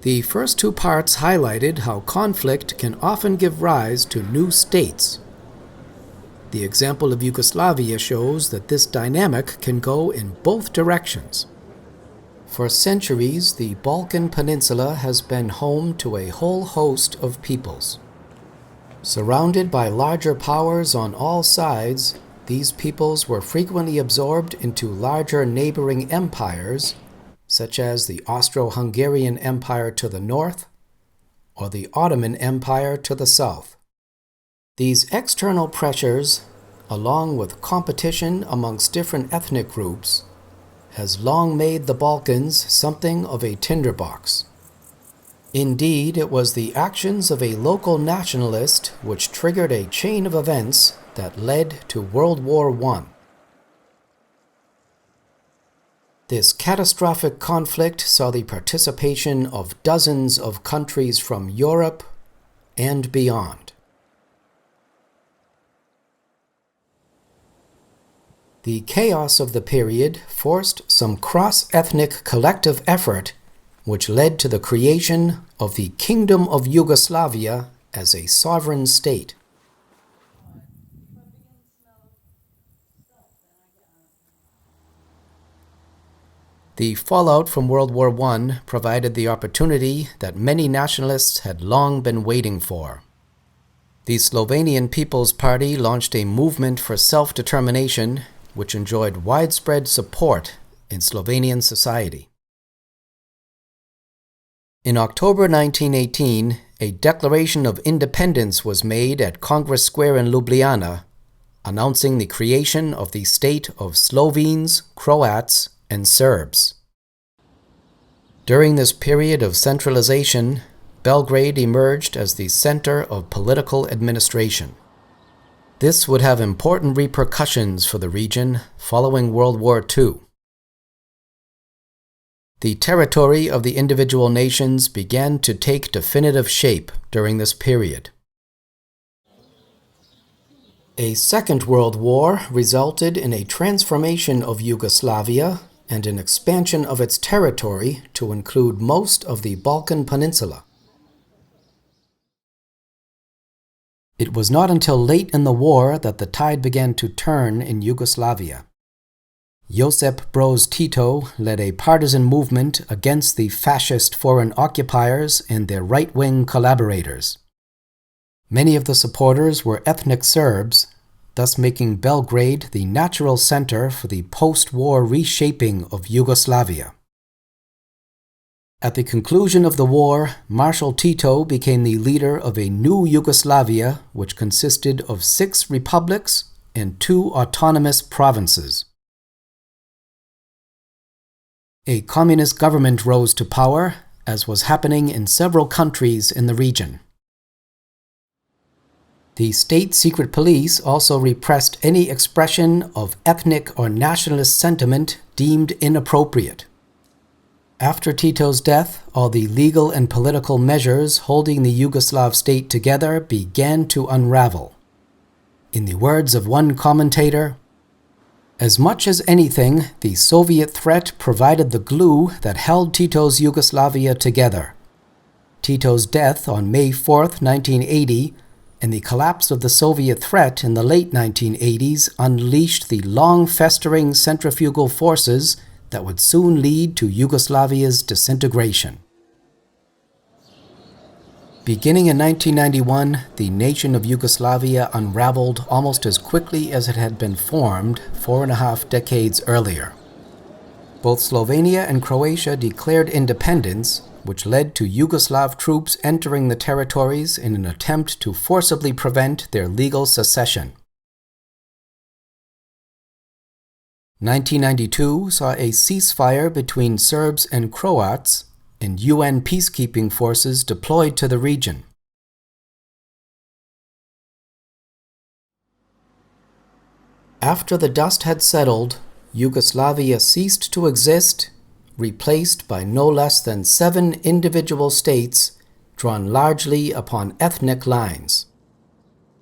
The first two parts highlighted how conflict can often give rise to new states. The example of Yugoslavia shows that this dynamic can go in both directions. For centuries, the Balkan Peninsula has been home to a whole host of peoples. Surrounded by larger powers on all sides, these peoples were frequently absorbed into larger neighboring empires, such as the Austro-Hungarian Empire to the north or the Ottoman Empire to the south. These external pressures, along with competition amongst different ethnic groups, has long made the Balkans something of a tinderbox. Indeed, it was the actions of a local nationalist which triggered a chain of events that led to World War I. This catastrophic conflict saw the participation of dozens of countries from Europe and beyond. The chaos of the period forced some cross-ethnic collective effort, which led to the creation of the Kingdom of Yugoslavia as a sovereign state. The fallout from World War I provided the opportunity that many nationalists had long been waiting for. The Slovenian People's Party launched a movement for self-determination, which enjoyed widespread support in Slovenian society. In October 1918, a declaration of independence was made at Congress Square in Ljubljana, announcing the creation of the state of Slovenes, Croats, and Serbs. During this period of centralization, Belgrade emerged as the center of political administration. This would have important repercussions for the region following World War II. The territory of the individual nations began to take definitive shape during this period. A Second World War resulted in a transformation of Yugoslavia and an expansion of its territory to include most of the Balkan Peninsula. It was not until late in the war that the tide began to turn in Yugoslavia. Josip Broz Tito led a partisan movement against the fascist foreign occupiers and their right-wing collaborators. Many of the supporters were ethnic Serbs, thus making Belgrade the natural center for the post-war reshaping of Yugoslavia. At the conclusion of the war, Marshal Tito became the leader of a new Yugoslavia which consisted of 6 republics and 2 autonomous provinces. A communist government rose to power, as was happening in several countries in the region. The state secret police also repressed any expression of ethnic or nationalist sentiment deemed inappropriate. After Tito's death, all the legal and political measures holding the Yugoslav state together began to unravel. In the words of one commentator, "As much as anything, the Soviet threat provided the glue that held Tito's Yugoslavia together. Tito's death on May 4, 1980, and the collapse of the Soviet threat in the late 1980s unleashed the long-festering centrifugal forces that would soon lead to Yugoslavia's disintegration." Beginning in 1991, the nation of Yugoslavia unraveled almost as quickly as it had been formed 4.5 decades earlier. Both Slovenia and Croatia declared independence, which led to Yugoslav troops entering the territories in an attempt to forcibly prevent their legal secession. 1992 saw a ceasefire between Serbs and Croats, and UN peacekeeping forces deployed to the region. After the dust had settled, Yugoslavia ceased to exist, replaced by no less than 7 individual states drawn largely upon ethnic lines.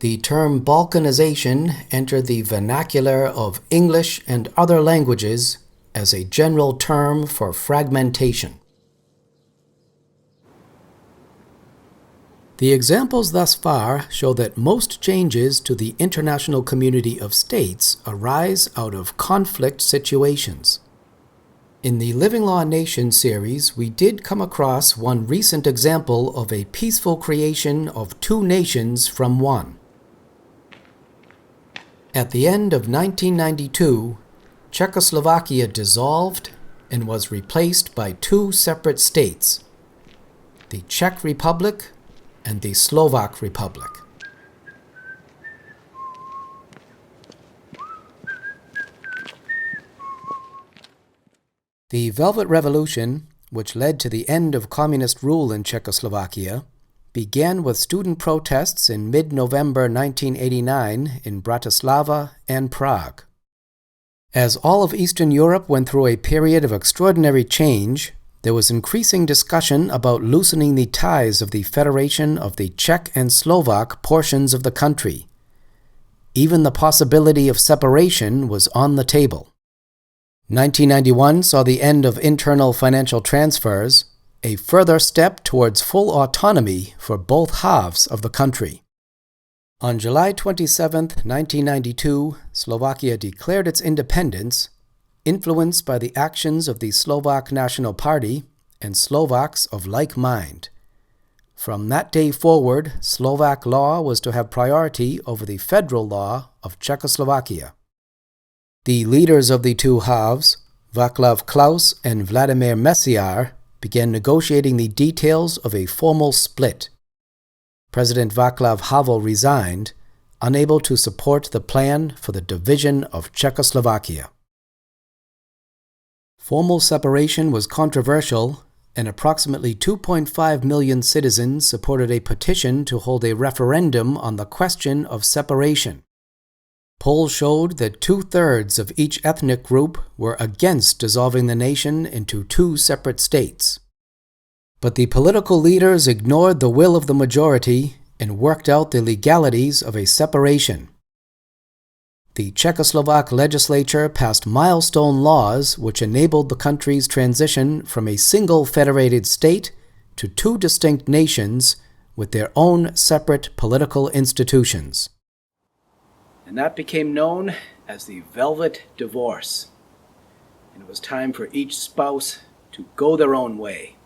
The term balkanization entered the vernacular of English and other languages as a general term for fragmentation. The examples thus far show that most changes to the international community of states arise out of conflict situations. In the Living Law Nation series, we did come across one recent example of a peaceful creation of two nations from one. At the end of 1992, Czechoslovakia dissolved and was replaced by two separate states, the Czech Republic and the Slovak Republic. The Velvet Revolution, which led to the end of communist rule in Czechoslovakia, began with student protests in mid-November 1989 in Bratislava and Prague. As all of Eastern Europe went through a period of extraordinary change, there was increasing discussion about loosening the ties of the federation of the Czech and Slovak portions of the country. Even the possibility of separation was on the table. 1991 saw the end of internal financial transfers, a further step towards full autonomy for both halves of the country. On July 27, 1992, Slovakia declared its independence, influenced by the actions of the Slovak National Party and Slovaks of like mind. From that day forward, Slovak law was to have priority over the federal law of Czechoslovakia. The leaders of the two halves, Václav Klaus and Vladimir Mesiar, began negotiating the details of a formal split. President Václav Havel resigned, unable to support the plan for the division of Czechoslovakia. Formal separation was controversial, and approximately 2.5 million citizens supported a petition to hold a referendum on the question of separation. Polls showed that 2/3 of each ethnic group were against dissolving the nation into two separate states. But the political leaders ignored the will of the majority and worked out the legalities of a separation. The Czechoslovak legislature passed milestone laws which enabled the country's transition from a single federated state to two distinct nations with their own separate political institutions. And that became known as the Velvet Divorce. And it was time for each spouse to go their own way.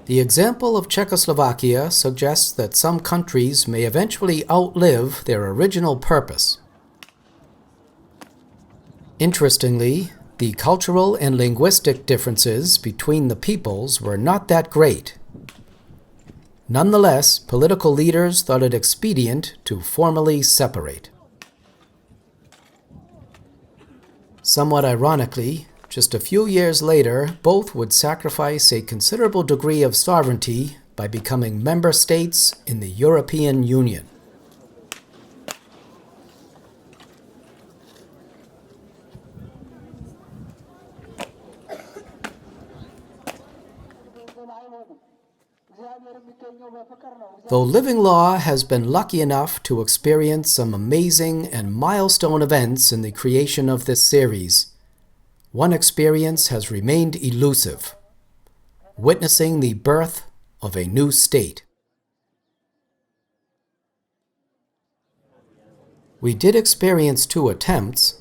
The example of Czechoslovakia suggests that some countries may eventually outlive their original purpose. Interestingly, the cultural and linguistic differences between the peoples were not that great. Nonetheless, political leaders thought it expedient to formally separate. Somewhat ironically, just a few years later, both would sacrifice a considerable degree of sovereignty by becoming member states in the European Union. Though Living Law has been lucky enough to experience some amazing and milestone events in the creation of this series, one experience has remained elusive: witnessing the birth of a new state. We did experience two attempts,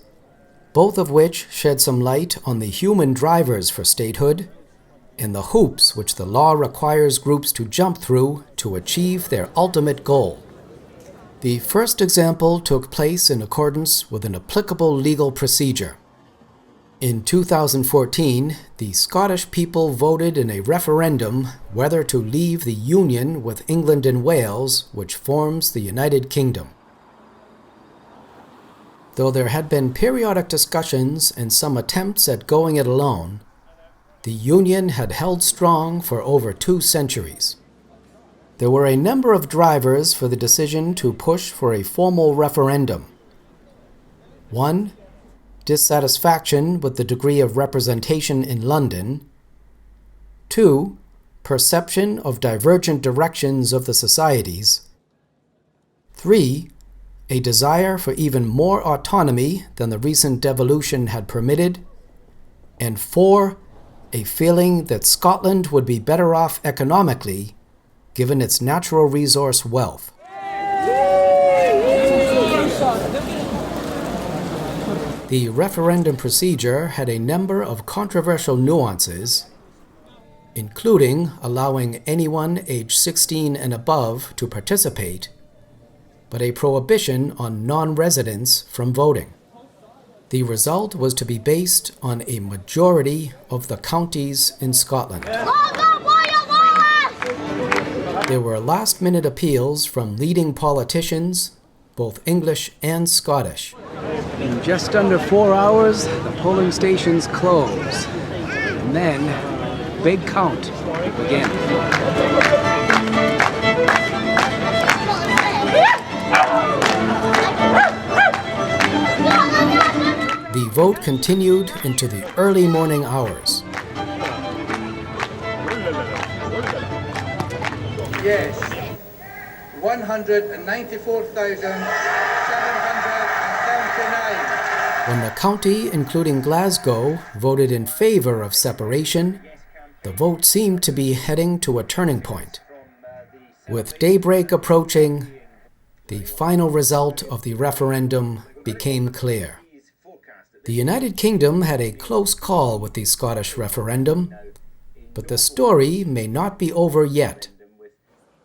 both of which shed some light on the human drivers for statehood and the hoops which the law requires groups to jump through to achieve their ultimate goal. The first example took place in accordance with an applicable legal procedure. In 2014, the Scottish people voted in a referendum whether to leave the union with England and Wales, which forms the United Kingdom. Though there had been periodic discussions and some attempts at going it alone, the union had held strong for over 2 centuries. There were a number of drivers for the decision to push for a formal referendum. 1. dissatisfaction with the degree of representation in London. 2. Perception of divergent directions of the societies. 3. A desire for even more autonomy than the recent devolution had permitted. And 4. A feeling that Scotland would be better off economically, given its natural resource wealth. The referendum procedure had a number of controversial nuances, including allowing anyone aged 16 and above to participate, but a prohibition on non-residents from voting. The result was to be based on a majority of the counties in Scotland. There were last-minute appeals from leading politicians, both English and Scottish. In just under 4 hours, the polling stations close. And then, big count begins. The vote continued into the early morning hours. Yes, 194,779. When the county, including Glasgow, voted in favor of separation, the vote seemed to be heading to a turning point. With daybreak approaching, the final result of the referendum became clear. The United Kingdom had a close call with the Scottish referendum, but the story may not be over yet.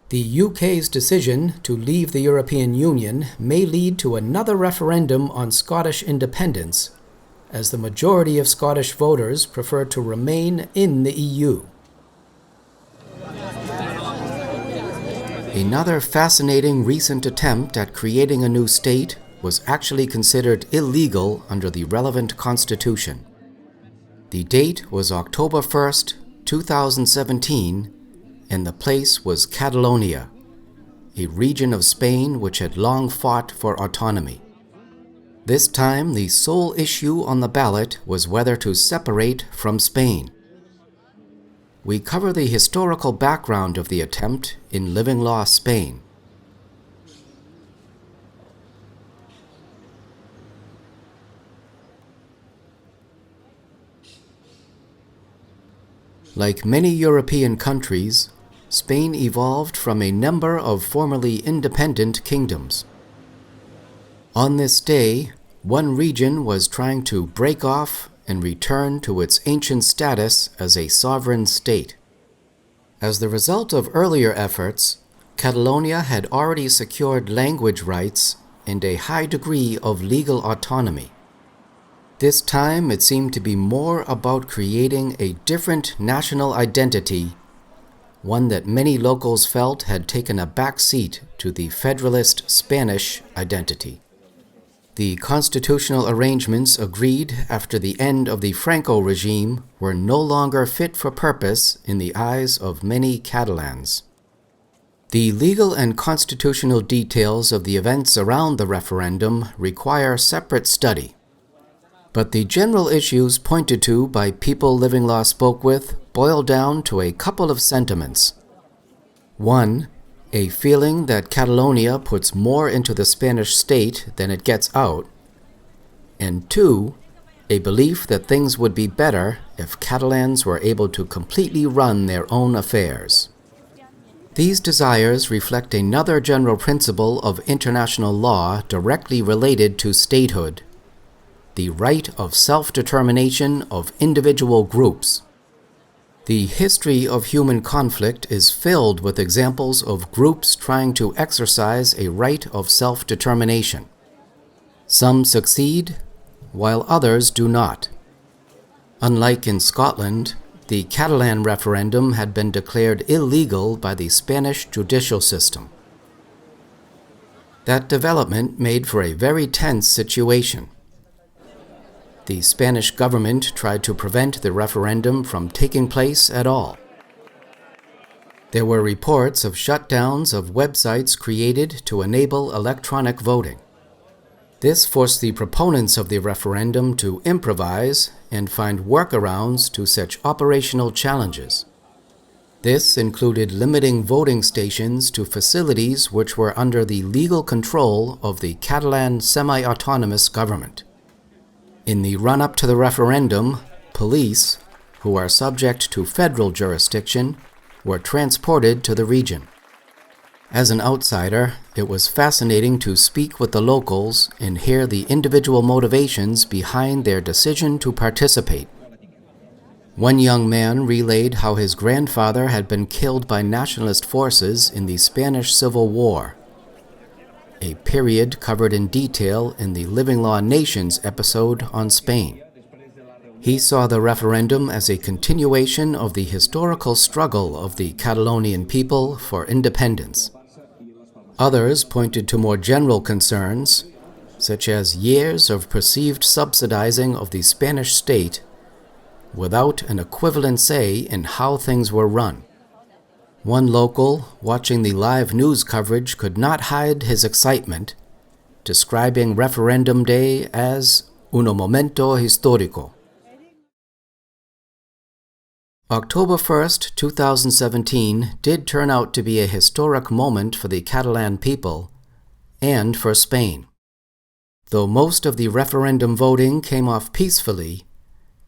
The UK's decision to leave the European Union may lead to another referendum on Scottish independence, as the majority of Scottish voters prefer to remain in the EU. Another fascinating recent attempt at creating a new state was actually considered illegal under the relevant constitution. The date was October 1st, 2017, and the place was Catalonia, a region of Spain which had long fought for autonomy. This time, the sole issue on the ballot was whether to separate from Spain. We cover the historical background of the attempt in Living Law Spain. Like many European countries, Spain evolved from a number of formerly independent kingdoms. On this day, one region was trying to break off and return to its ancient status as a sovereign state. As the result of earlier efforts, Catalonia had already secured language rights and a high degree of legal autonomy. This time it seemed to be more about creating a different national identity, one that many locals felt had taken a back seat to the federalist Spanish identity. The constitutional arrangements agreed after the end of the Franco regime were no longer fit for purpose in the eyes of many Catalans. The legal and constitutional details of the events around the referendum require separate study. But the general issues pointed to by people Living Law spoke with boil down to a couple of sentiments. 1. A feeling that Catalonia puts more into the Spanish state than it gets out. And 2. A belief that things would be better if Catalans were able to completely run their own affairs. These desires reflect another general principle of international law directly related to statehood: the right of self-determination of individual groups. The history of human conflict is filled with examples of groups trying to exercise a right of self-determination. Some succeed, while others do not. Unlike in Scotland, the Catalan referendum had been declared illegal by the Spanish judicial system. That development made for a very tense situation. The Spanish government tried to prevent the referendum from taking place at all. There were reports of shutdowns of websites created to enable electronic voting. This forced the proponents of the referendum to improvise and find workarounds to such operational challenges. This included limiting voting stations to facilities which were under the legal control of the Catalan semi-autonomous government. In the run-up to the referendum, police, who are subject to federal jurisdiction, were transported to the region. As an outsider, it was fascinating to speak with the locals and hear the individual motivations behind their decision to participate. One young man relayed how his grandfather had been killed by nationalist forces in the Spanish Civil War, a period covered in detail in the Living Law Nations episode on Spain. He saw the referendum as a continuation of the historical struggle of the Catalonian people for independence. Others pointed to more general concerns, such as years of perceived subsidizing of the Spanish state without an equivalent say in how things were run. One local, watching the live news coverage, could not hide his excitement, describing referendum day as un momento histórico. October 1st, 2017 did turn out to be a historic moment for the Catalan people and for Spain. Though most of the referendum voting came off peacefully,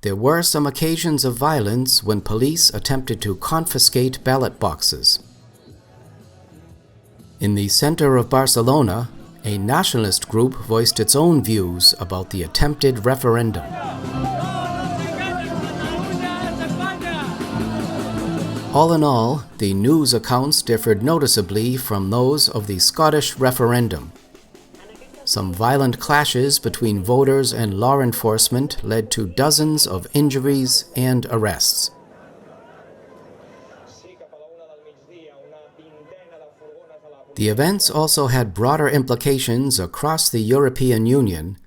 there were some occasions of violence when police attempted to confiscate ballot boxes. In the center of Barcelona, a nationalist group voiced its own views about the attempted referendum. All in all, the news accounts differed noticeably from those of the Scottish referendum. Some violent clashes between voters and law enforcement led to dozens of injuries and arrests. The events also had broader implications across the European Union,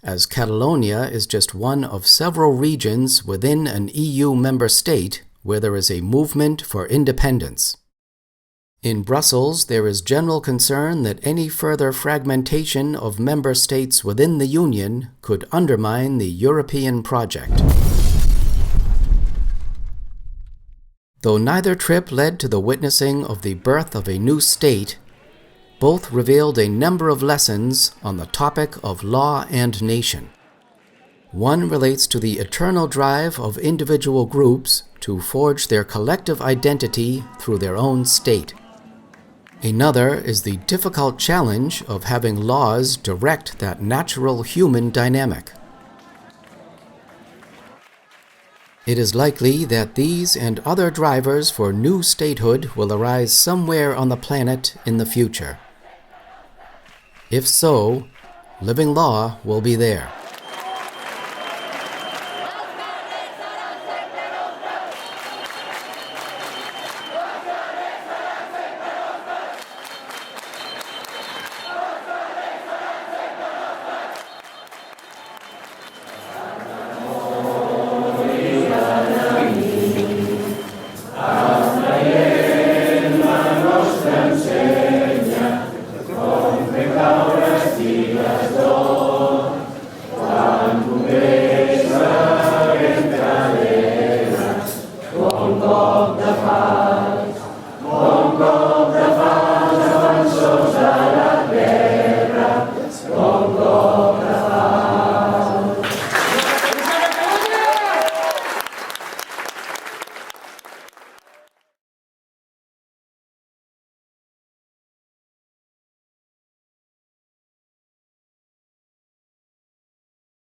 as Catalonia is just one of several regions within an EU member state where there is a movement for independence. In Brussels, there is general concern that any further fragmentation of member states within the Union could undermine the European project. Though neither trip led to the witnessing of the birth of a new state, both revealed a number of lessons on the topic of law and nation. One relates to the eternal drive of individual groups to forge their collective identity through their own state. Another is the difficult challenge of having laws direct that natural human dynamic. It is likely that these and other drivers for new statehood will arise somewhere on the planet in the future. If so, living law will be there.